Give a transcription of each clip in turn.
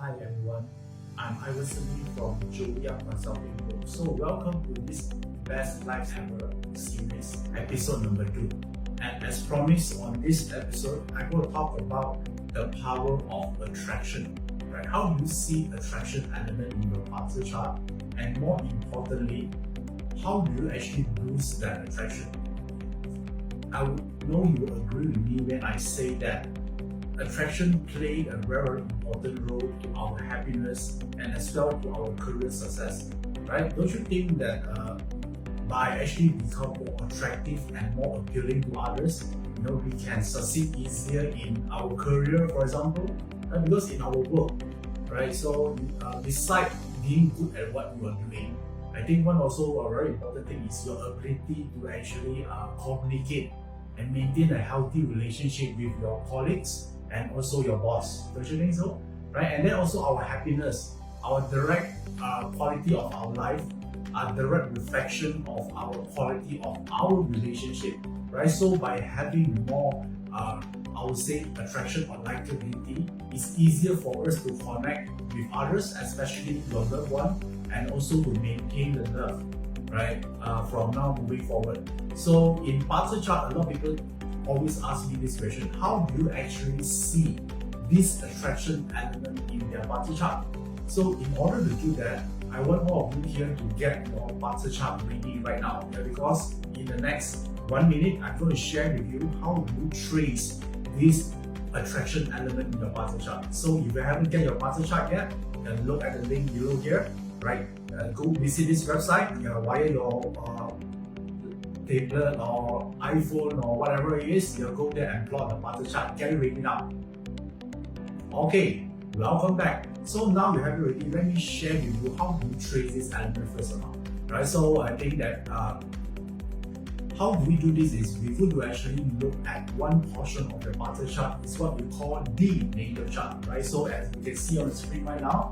Hi everyone, I'm Iverson Lee from Joey Consulting Group. So welcome to this Best Life Ever series, episode number 2. And as promised on this episode, I'm going to talk about the power of attraction. Right? How do you see attraction element in your BaZi chart? And more importantly, how do you actually boost that attraction? I know you will agree with me when I say that attraction plays a very important role to our happiness and as well to our career success, right? Don't you think that by actually becoming more attractive and more appealing to others, we can succeed easier in our career, for example, right? Because in our work, right? So besides being good at what you are doing, I think one also a very important thing is your ability to actually communicate and maintain a healthy relationship with your colleagues and also your boss. Don't you think so? Right? And then also our happiness, our direct quality of our life, a direct reflection of our quality of our relationship. Right? So by having more, I would say, attraction or likability, it's easier for us to connect with others, especially your loved one, and also to maintain the love, right? From now moving forward. So in BaZi chart, a lot of people always ask me this question: how do you actually see this attraction element in their BaZi chart? So in order to do that, I want all of you here to get your BaZi chart ready right now, because in the next 1 minute, I'm going to share with you how you trace this attraction element in your BaZi chart. So if you haven't get your BaZi chart yet, then look at the link below here, right? Go visit this website via your tablet or iPhone or whatever it is. You'll go there and plot the BaZi chart. Get it ready now. Okay, welcome back. So now you have it ready. Let me share with you how you trace this element first of all. Right? So I think that how do we do this is we would actually look at one portion of the BaZi chart. It's what we call the native chart. Right? So as you can see on the screen right now,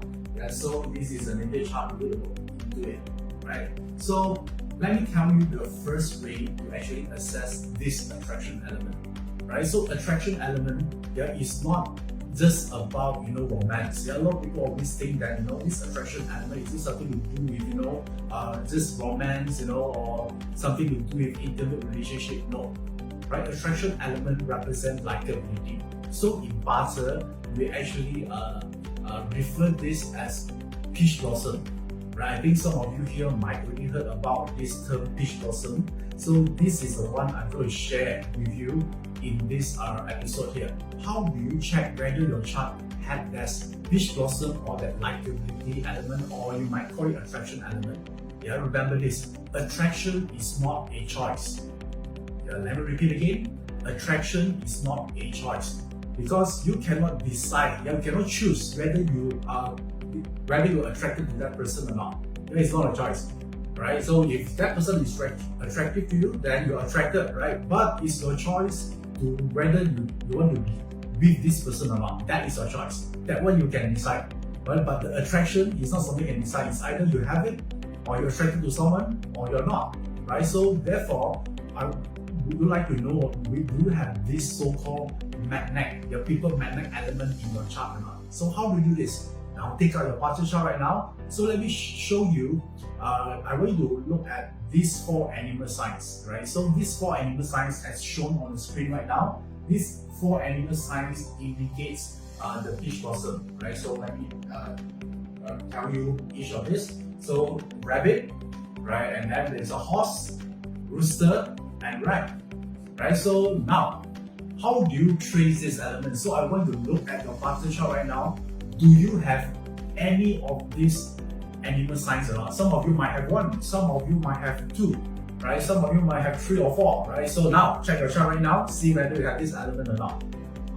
so this is a native chart. We'll go into it. Right? So let me tell you the first way to actually assess this attraction element. Right? So attraction element is not just about romance. A lot of people always think that this attraction element is just something to do with just romance, or something to do with intimate relationship. No, right? Attraction element represents likability. So in BaZi, we actually refer this as peach blossom. Right? I think some of you here might already heard about this term peach blossom. So this is the one I'm going to share with you in this episode here. How do you check whether your chart had that peach blossom or that likability element, or you might call it attraction element? Remember this: attraction is not a choice. Let me repeat again: attraction is not a choice, because you cannot decide. You cannot choose whether you're attracted to that person or not. It's not a choice, right? So if that person is attractive to you, then you're attracted, right? But it's your choice to whether you want to be with this person or not. That is your choice. That one you can decide, right? But the attraction is not something you can decide. It's either you have it, or you're attracted to someone, or you're not, right? So therefore, I would like to know, do you have this so-called magnet, your people magnet element in your chart or not? So how do you do this? Now take out your BaZi chart right now. So let me show you. I want you to look at these 4 animal signs, right? So these 4 animal signs, as shown on the screen right now, these 4 animal signs indicates the peach blossom, right? So let me tell you each of this. So rabbit, right? And then there's a horse, rooster, and rat, right? So now, how do you trace this element? So I want to look at your BaZi chart right now. Do you have any of these animal signs or not? Some of you might have 1, some of you might have 2, right? Some of you might have 3 or 4, right? So now, check your chart right now, see whether you have this element or not.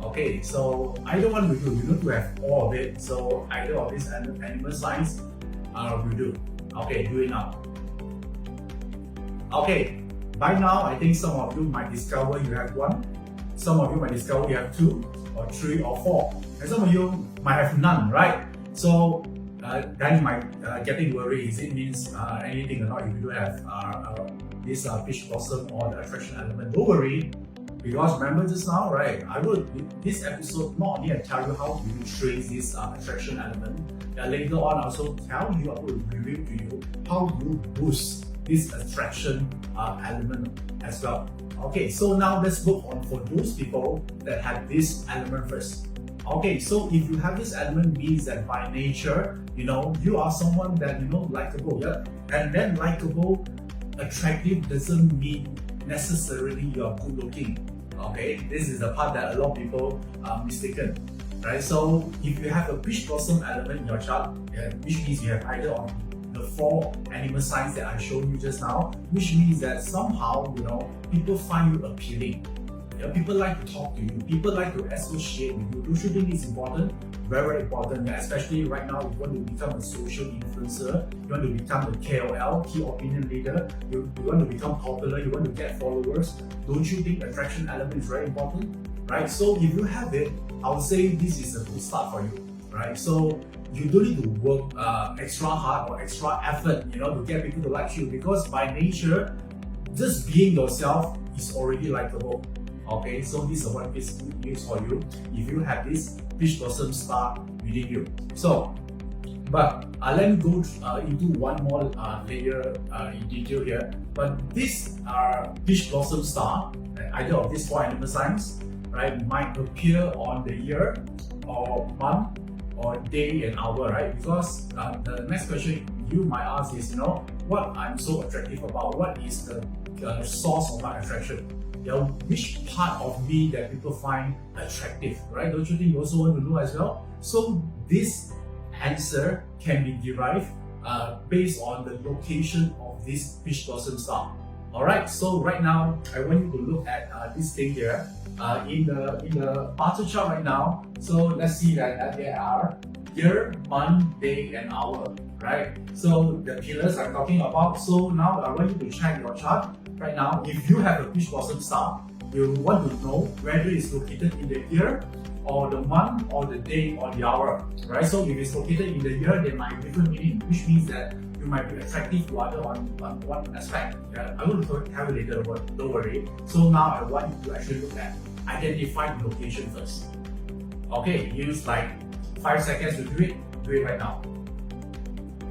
Okay, so either one will do. You need to have all of it. So either of these animal signs will do. Okay, do it now. Okay, by now, I think some of you might discover you have 1, some of you might discover you have 2, or 3 or 4, and some of you might have none, right? So then you might getting worried. Is it means anything or not if you don't have this peach blossom or the attraction element? Don't worry. Because remember just now, right? This episode not only I tell you how to trace this attraction element, later on I also tell you, I will reveal to you how you boost this attraction element as well. Okay, so now let's work on for those people that have this element first. Okay, so if you have this element, means that by nature, you are someone that likable, yeah, and then likable, attractive doesn't mean necessarily you're good looking. Okay, this is the part that a lot of people are mistaken, right? So if you have a peach blossom element in your chart, which means you have either on the 4 animal signs that I showed you just now, which means that somehow people find you appealing. People like to talk to you, people like to associate with you. Don't you think it's important? Very, very important, especially right now. If you want to become a social influencer, you want to become a KOL, key opinion leader, you want to become popular, you want to get followers. Don't you think attraction element is very important? Right? So if you have it, I would say this is a good start for you. Right? So you don't need to work extra hard or extra effort, to get people to like you, because by nature, just being yourself is already likable. Okay, so this is one piece of good news for you if you have this peach blossom star within you. So, but let me go into one more layer in detail here. But this peach blossom star, either of these 4 animal signs, right, might appear on the year or month or day and hour, right? Because the next question you might ask is, what I'm so attractive about? What is the source of my attraction? Which part of me that people find attractive, right? Don't you think you also want to know as well? So this answer can be derived based on the location of this peach blossom star. Alright, so right now I want you to look at this thing here in the BaZi chart right now. So let's see that there are year, month, day, and hour, right? So the pillars I'm talking about. So now I want you to check your chart. Right now, if you have a peach blossom star, you want to know whether it's located in the year, or the month, or the day, or the hour, right? So if it's located in the year, there might be different meaning, which means that you might be attractive to other on one aspect. Yeah, I will have it later, but don't worry. So now I want you to actually look at identify the location first. Okay, use like 5 seconds to do it right now.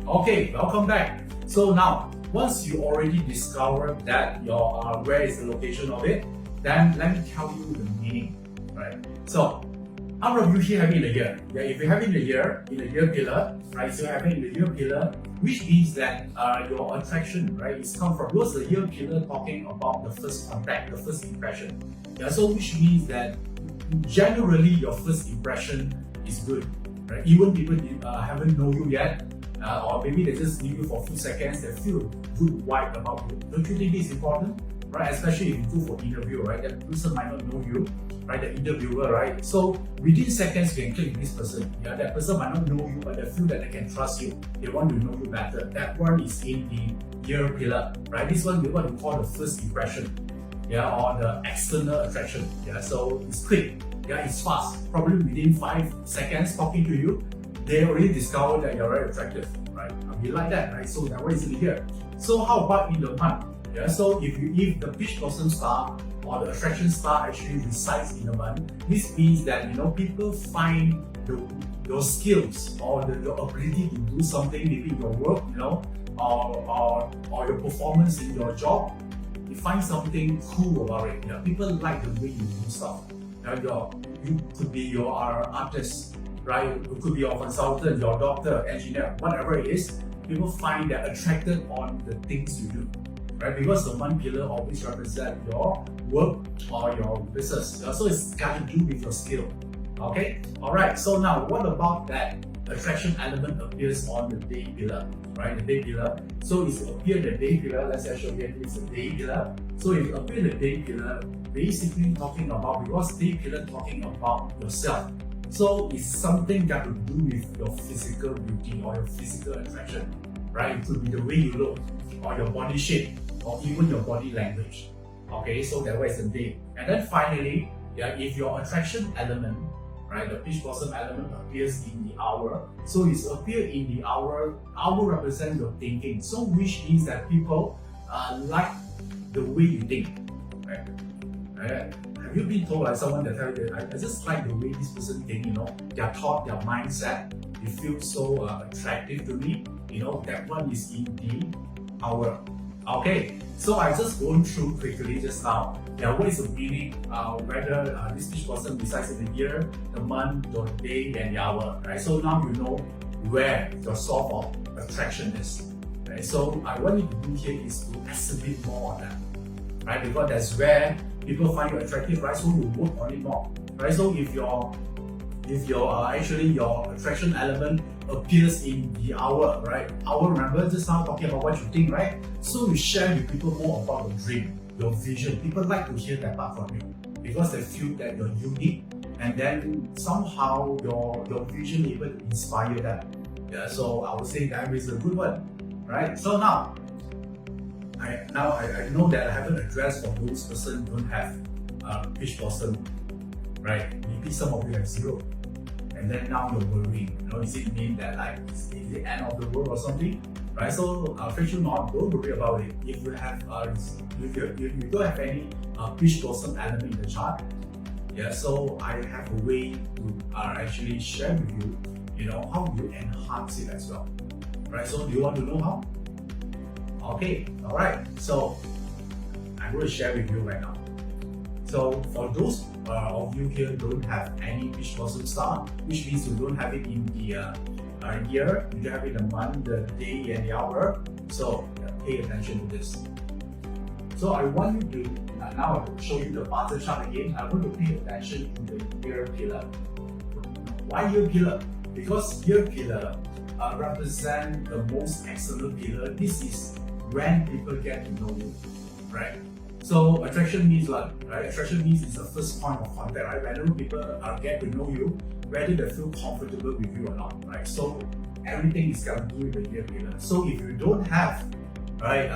Okay, welcome back. So now, once you already discovered that your where is the location of it, then let me tell you the meaning, right? So, how many of you here have it in the year? Yeah, if you have it in the year pillar, right? So you have it in the year pillar, which means that your attraction, right, is come from, because the year pillar talking about the first contact, the first impression. Yeah, so which means that generally your first impression is good, right? Even people haven't known you yet, or maybe they just knew you for a few seconds, they feel good vibe about you. Don't you think this is important? Right? Especially if you go for interview, right? That person might not know you, right? The interviewer, right? So within seconds you can click with this person. Yeah, that person might not know you, but they feel that they can trust you. They want to know you better. That one is in the year pillar, right? This one we want to call the first impression. Yeah, or the external attraction. Yeah, so it's quick. Yeah, it's fast. Probably within 5 seconds talking to you, they already discovered that you're very attractive, right? We like that, right? So that one is in here. So how about in the month? Yeah, so if the peach blossom star or the attraction star actually resides in the month, this means that people find your skills or your ability to do something, maybe your work, or your performance in your job. You find something cool about it. Yeah, people like the way you do stuff. You could be your artist, right? You could be your consultant, your doctor, engineer, whatever it is. People find they're attracted on the things you do, right? Because the one pillar always represents your work or your business. So it's got to do with your skill. Okay? Alright, so now what about that attraction element appears on the day pillar, right? The day pillar. So it's appear the day pillar. Let's show you again, it's a day pillar. So if it appear the day pillar, basically talking about, because day pillar talking about yourself. So it's something got to do with your physical beauty or your physical attraction, right? It could be the way you look, or your body shape, or even your body language. Okay, so that way is the day. And then finally, yeah, if your attraction element, right, the peach blossom element appears in the hour. So it's appear in the hour. Hour represents your thinking. So which means that people like the way you think, right? Have you been told like someone that tell you, I just like the way this person think, their thought, their mindset, it feels so attractive to me, that one is in the hour. Okay, so I just gone through quickly just now. What is the meaning? Whether this each person resides in the year, the month, the day, and the hour. Right. So now you know where your source of attraction is. Right. So what you do here is to exhibit more on that. Right, because that's where people find you attractive. Right. So you work on it more. Right. So if your actually your attraction element appears in the hour, right? Hour, remember just now talking about what you think, right? So you share with people more about your dream, your vision. People like to hear that part from you because they feel that you're unique, and then somehow your vision able to inspire them. Yeah, so I would say that is a good one, right? So now I know that I haven't addressed for those person who don't have pitch blossom, right? Maybe some of you have 0. And then now you're worrying, does it mean that like is the end of the world or something, right? So afraid you not, don't worry about it. If you have if you don't have any pitch blossom element in the chart, yeah. So I have a way to actually share with you, how you enhance it as well, right? So do you want to know how? Okay, all right. So I'm going to share with you right now. So for those of you here don't have any pitch blossom star, which means you don't have it in the year, you don't have it in the month, the day, and the hour. So pay attention to this. So I want you to now I will show you the BaZi chart again. I want to pay attention to the year pillar. Why year pillar? Because year pillar represent the most excellent pillar. This is when people get to know you, right? So attraction means what? Right? Attraction means it's the first point of contact, right? Whether people get to know you, whether they feel comfortable with you or not, right? So everything is got to do with the year pillar. So if you don't have, right,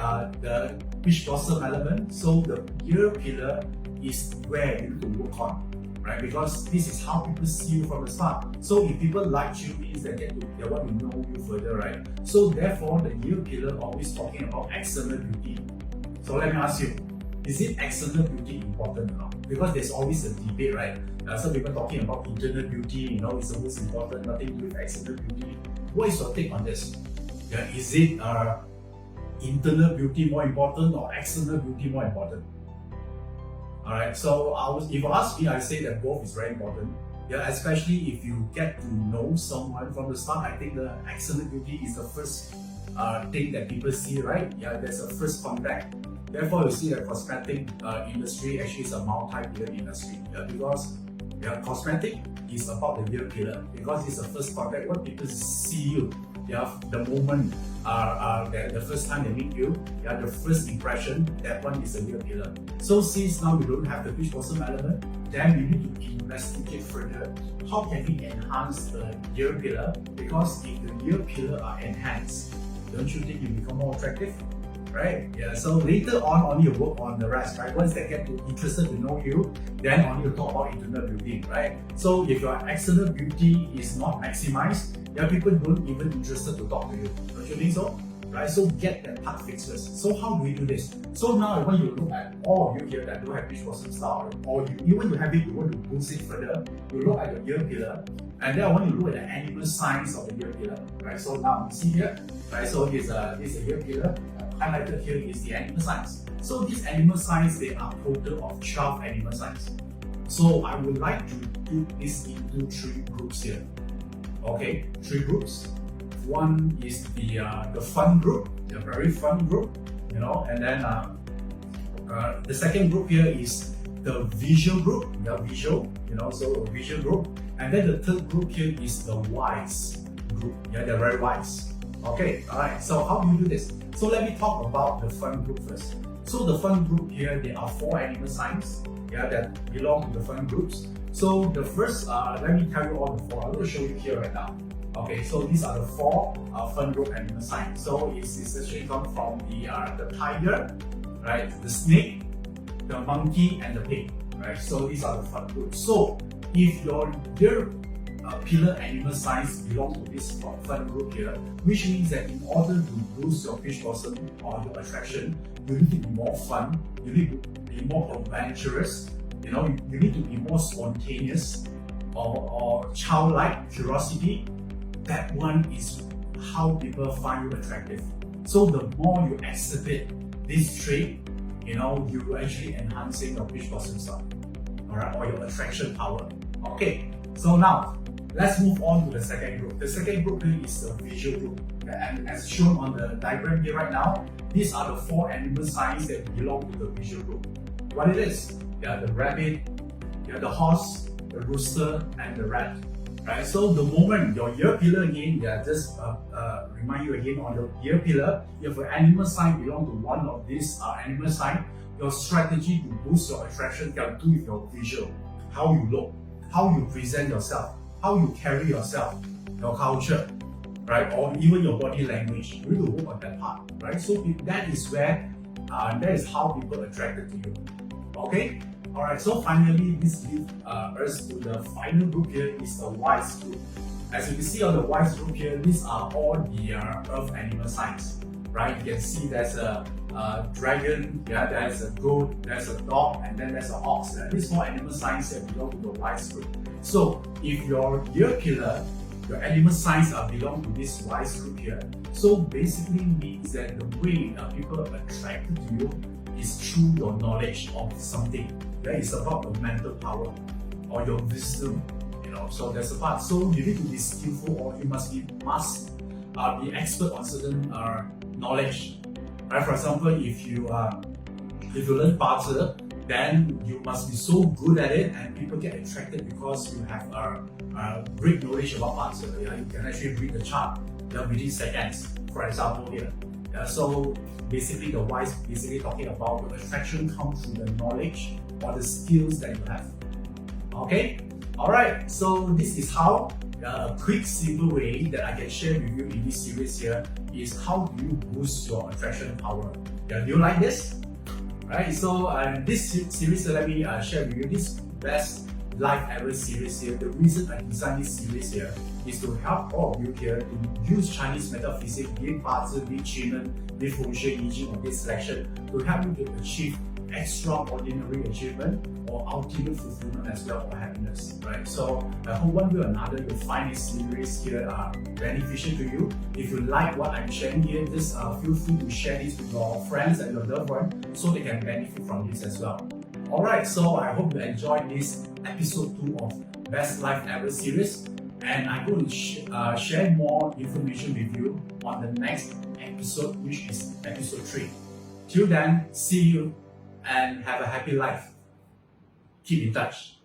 the pitch blossom element, so the year pillar is where you need to work on, right? Because this is how people see you from the start. So if people like you, means they want to know you further, right? So therefore, the year pillar always talking about excellent beauty. So let me ask you, is it external beauty important or not? Because there's always a debate, right? Some people talking about internal beauty, it's the most important, nothing to do with external beauty. What is your take on this? Yeah, is it internal beauty more important or external beauty more important? Alright, so if you ask me, I say that both is very important. Yeah, especially if you get to know someone from the start. I think the external beauty is the first thing that people see, right? Yeah, there's a first contact. Therefore, you see the cosmetic industry actually is a multi-pillar industry, because cosmetic is about the year pillar, because it's the first contact. What people see you, the moment, the first time they meet you, the first impression, that one is a year pillar. So since now we don't have the pitch blossom element, then we need to investigate further. How can we enhance the year pillar? Because if the year pillar are enhanced, don't you think you become more attractive? Right? Yeah. So later on, only you work on the rest, right? Once they get interested to know you, then only you talk about internal beauty, right? So if your external beauty is not maximized, people don't even interested to talk to you. Don't you think so? Right? So get that part fixed first. So how do we do this? So now I want you to look at all of you here that don't have pitch blossom star, or even you have it, you want to boost it further. You look at your year pillar, and then I want you to look at the animal signs of the year pillar. Right? So now see here, right? So this is a year pillar. Highlighted here is the animal signs. So these animal signs, they are total of 12 animal signs. So I would like to put this into 3 groups here. Okay, 3 groups. One is the fun group, the very fun group, and then the second group here is the visual group, so a visual group, and then the third group here is the wise group, they're very wise. Okay, alright, so how do you do this? So let me talk about the fun group first. So the fun group here, there are 4 animal signs that belong to the fun groups. So the first, let me tell you all the 4. I'm going to show you here right now. Okay, so these are the 4 fun group animal signs. So it's essentially come from the tiger, right, the snake, the monkey, and the pig, right? So these are the fun groups. So if your pillar animal signs belong to this fun group here, which means that in order to boost your pitch blossom or your attraction, you need to be more fun, you need to be more adventurous, you need to be more spontaneous or childlike curiosity. That one is how people find you attractive. So the more you exhibit this trait, you actually enhancing your pitch person stuff, alright, or your attraction power. Okay, so now let's move on to the second group. The second group here is the visual group. And as shown on the diagram here right now, these are the 4 animal signs that belong to the visual group. What it is? The rabbit, the horse, the rooster, and the rat. Right? So the moment your ear pillar again, just remind you again on the ear pillar, if an animal sign belong to one of these animal sign, your strategy to boost your attraction can do with your visual. How you look, how you present yourself, how you carry yourself, your culture, right? Or even your body language. You need to work on that part, right? So that is where, that is how people are attracted to you. Okay? Alright, so finally, this leads us to the final group here is the wise group. As you can see on the wise group here, these are all the earth animal signs, right? You can see there's a dragon, there's a goat, there's a dog, and then there's an ox. These 4 animal signs that belong to the wise group. So if your ear pillar, your animal signs belong to this wise group here, so basically means that the way people are attracted to you is through your knowledge of something. That is about your mental power or your wisdom, So there's a part. So you need to be skillful, or you must be expert on certain knowledge. Right? For example, if you learn BaZi, then you must be so good at it, and people get attracted because you have a great knowledge about BaZi. You can actually read the chart within seconds. For example, here. So basically, the wise basically talking about the attraction comes through the knowledge or the skills that you have. Okay, alright. So this is how a quick, simple way that I can share with you in this series here is how do you boost your attraction power. Do you like this? Right. So this series, let me share with you this best life ever series here. The reason I designed this series here is to help all of you here to use Chinese metaphysics, be it BaZi, be it Qigong, be it Feng Shui, I Ching, or this selection to help you to achieve extraordinary achievement or ultimate fulfillment as well, or happiness, right? So I hope one way or another you'll find this series here beneficial to you. If you like what I'm sharing here, just feel free to share this with your friends and your loved one so they can benefit from this as well. Alright, so I hope you enjoyed this episode 2 of Best Life Ever series, and I'm going to share more information with you on the next episode, which is episode 3. Till then, see you and have a happy life. Keep in touch.